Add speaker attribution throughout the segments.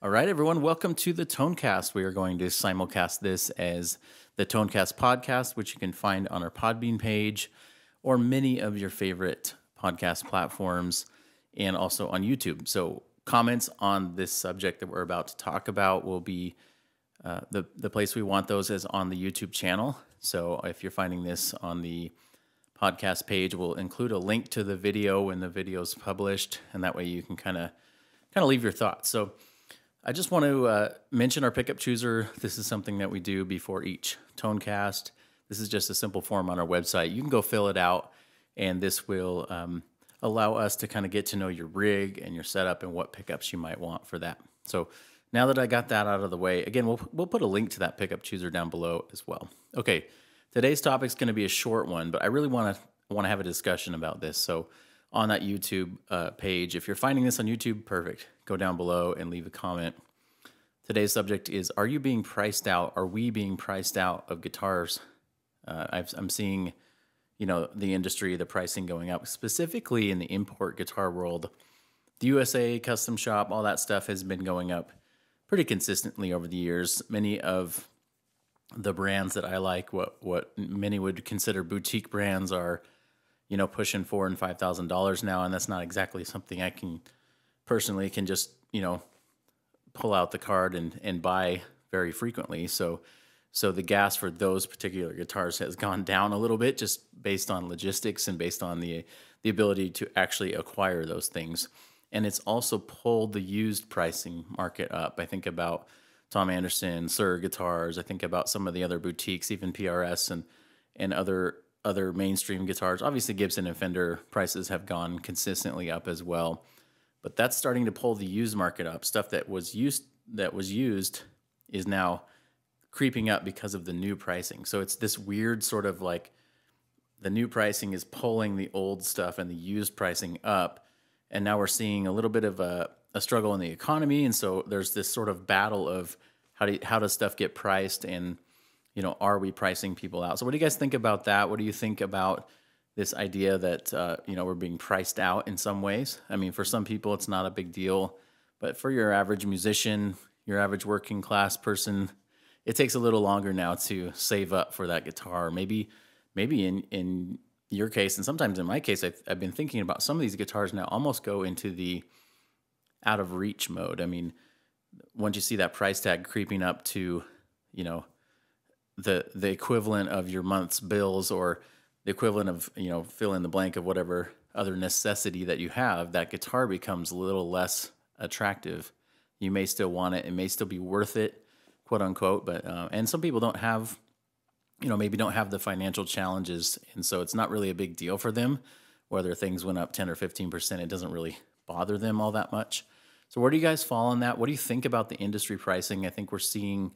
Speaker 1: All right, everyone, welcome to the Tonecast. We are going to simulcast this as the Tonecast podcast, which you can find on our Podbean page or many of your favorite podcast platforms and also on YouTube. So, comments on this subject that we're about to talk about will be the place we want those is on the YouTube channel. So, if you're finding this on the podcast page, we'll include a link to the video when the video is published, and that way you can kind of leave your thoughts. So, I just want to mention our pickup chooser. This is something that we do before each Tonecast. This is just a simple form on our website. You can go fill it out, and this will allow us to kind of get to know your rig and your setup and what pickups you might want for that. So now that I got that out of the way, again, we'll put a link to that pickup chooser down below as well. Okay, today's topic is going to be a short one, but I really want to have a discussion about this. So on that YouTube page, if you're finding this on YouTube, perfect. Go down below and leave a comment. Today's subject is, are you being priced out? Are we being priced out of guitars? I'm seeing, the industry, the pricing going up, specifically in the import guitar world. The USA, custom shop, all that stuff has been going up pretty consistently over the years. Many of the brands that I like, what many would consider boutique brands, are pushing $4,000 and $5,000 now, and that's not exactly something I can personally just pull out the card and buy very frequently. So the gas for those particular guitars has gone down a little bit, just based on logistics and based on the ability to actually acquire those things. And it's also pulled the used pricing market up. I think about Tom Anderson, Suhr guitars. I think about some of the other boutiques, even PRS and other mainstream guitars. Obviously, Gibson and Fender prices have gone consistently up as well, but that's starting to pull the used market up. Stuff that was used is now creeping up because of the new pricing. So it's this weird sort of like the new pricing is pulling the old stuff and the used pricing up, and now we're seeing a little bit of a struggle in the economy, and so there's this sort of battle of how does stuff get priced, and are we pricing people out? So what do you guys think about that? What do you think about this idea that, we're being priced out in some ways? I mean, for some people, it's not a big deal, but for your average musician, your average working class person, it takes a little longer now to save up for that guitar. Maybe in your case, and sometimes in my case, I've been thinking about some of these guitars now almost go into the out of reach mode. I mean, once you see that price tag creeping up to, the equivalent of your month's bills, or the equivalent of, fill in the blank of whatever other necessity that you have, that guitar becomes a little less attractive. You may still want it. It may still be worth it, quote unquote. But, and some people don't have, maybe don't have the financial challenges. And so it's not really a big deal for them, whether things went up 10 or 15%, it doesn't really bother them all that much. So where do you guys fall on that? What do you think about the industry pricing? I think we're seeing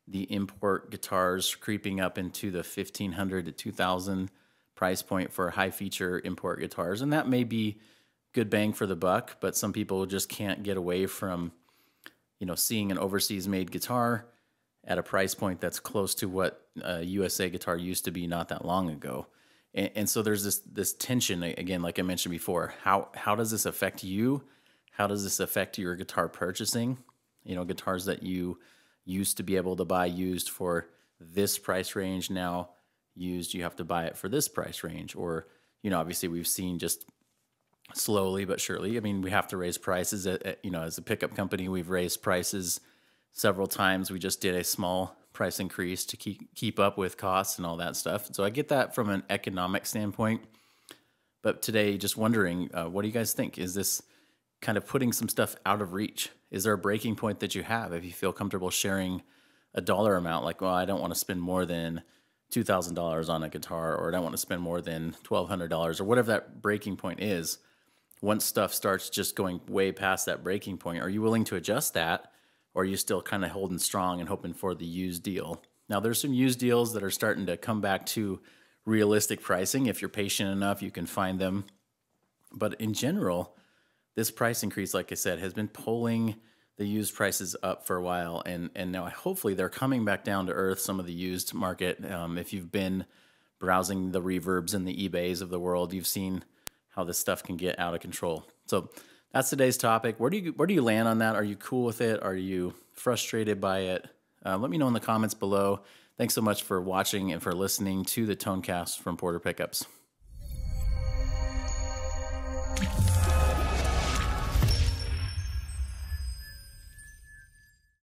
Speaker 1: the import guitars creeping up into the $1,500 to $2,000 price point for high feature import guitars. And that may be good bang for the buck, but some people just can't get away from, seeing an overseas made guitar at a price point that's close to what a USA guitar used to be not that long ago. And so there's this tension, again, like I mentioned before. How does this affect you? How does this affect your guitar purchasing? Guitars that you used to be able to buy used for this price range, now used, you have to buy it for this price range. Or, obviously we've seen just slowly but surely, I mean, we have to raise prices as a pickup company. We've raised prices several times. We just did a small price increase to keep up with costs and all that stuff. So I get that from an economic standpoint. But today, just wondering, what do you guys think? Is this kind of putting some stuff out of reach? Is there a breaking point that you have if you feel comfortable sharing a dollar amount? Like, well, I don't want to spend more than $2,000 on a guitar, or I don't want to spend more than $1,200, or whatever that breaking point is. Once stuff starts just going way past that breaking point, are you willing to adjust that, or are you still kind of holding strong and hoping for the used deal? Now, there's some used deals that are starting to come back to realistic pricing. If you're patient enough, you can find them. But in general, this price increase, like I said, has been pulling the used prices up for a while, and now hopefully they're coming back down to earth, some of the used market. If you've been browsing the Reverbs and the eBays of the world, you've seen how this stuff can get out of control. So that's today's topic. Where do you land on that? Are you cool with it? Are you frustrated by it? Let me know in the comments below. Thanks so much for watching and for listening to the Tonecast from Porter Pickups.